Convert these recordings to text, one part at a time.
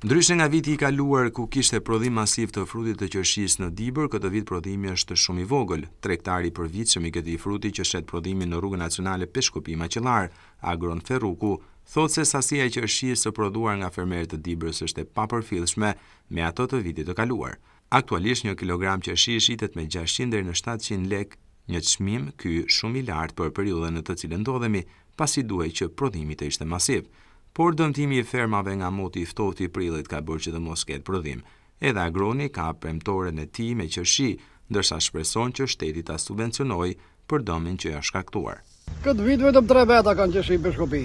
Ndryshe nga viti i kaluar ku kishte prodhim masiv të frutit të qershisë në Dibër, këtë vit prodhimi është shumë i vogël. Tregtari i përvitshëm i këtij fruti që shet prodhimin në Rrugën Nacionale Peshkupi Maqellar, Agron Ferruku, thotë se sasia e qershisë së prodhuar nga fermerët të Dibrës është e papërfillshme me ato të vitit të kaluar. Aktualisht 1 kilogram qershi shitet me 600 deri në 700 lekë, një çmim ky shumë i lartë për periudhën në të cilën ndodhemi, pasi duhej që prodhimi të ishte masiv. Por dëmtimi i fermave nga moti i ftohtë i prillit ka bërë që të mos ketë prodhim. Edhe Agroni ka premtoren e tij me qershi, ndërsa shpreson që shteti ta subvencionojë për dëmin që ja shkaktuar. Këtë vit vetëm 3 veta kanë qershi Peshkupi.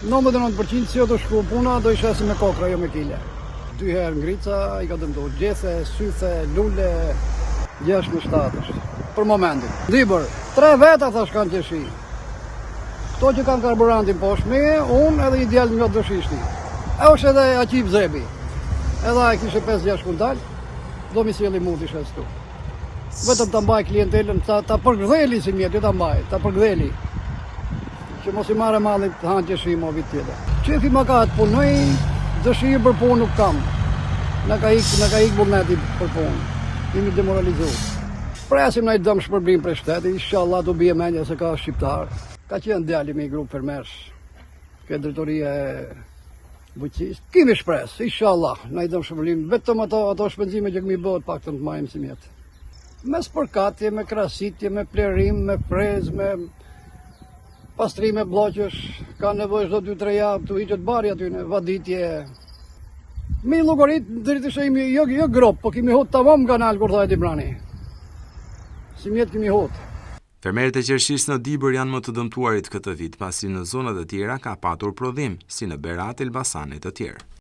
99% si do shku puna do isha si me kokra, jo me kile. 2 herë ngrica, i ka dëmtuar gjethe, sythe, lule, 6 me 7 është. Për momentin. Dibër, 3 veta thash kanë qershi. Kto që kanë karburantin poshtë me, unë edhe i djalë nga dëshishti. E është edhe Aqib Zebi. Edhe e kishe 5-6 kuntal, do mi sjeli mund ishe stu. Vetëm ta mbaj klientelën, ta përgdheli si mjetë, jo ta mbaj, ta përgdheli. Që mos i marre mallit të hanë qeshi mo vit tjetër. Qefi ma ka të punoj, dëshirë për punë nuk kam. Në ka ik vullneti për punë. Jemi demoralizuar. Presim në i dëmë shpërbim për shteti, inshallah do bie mendja se ka shqiptar. Ka qenë djali me i grupë fermerës, ke drejtoria e bujqësisë. Kemi shpresë, inshallah, na i dëm shpërblim, vetëm ato shpenzime që kemi bëhet pak të majmë si mjetë. Me spërkatje, me krasitje, me plerim, me frez, me pastrime bloqësh, ka nevojë çdo 2-3 javë të hiqet bari aty në vaditje. Mi llogarit drejtësisht jo grop, po kemi hut tamam kanal kur thaj Dibrani. Si mjetë kemi hut. Fermerët e qershisë në Dibër janë më të dëmtuarit këtë vit, pasi në zonat e tjera ka patur prodhim, si në Berat, Elbasan e të tjerë.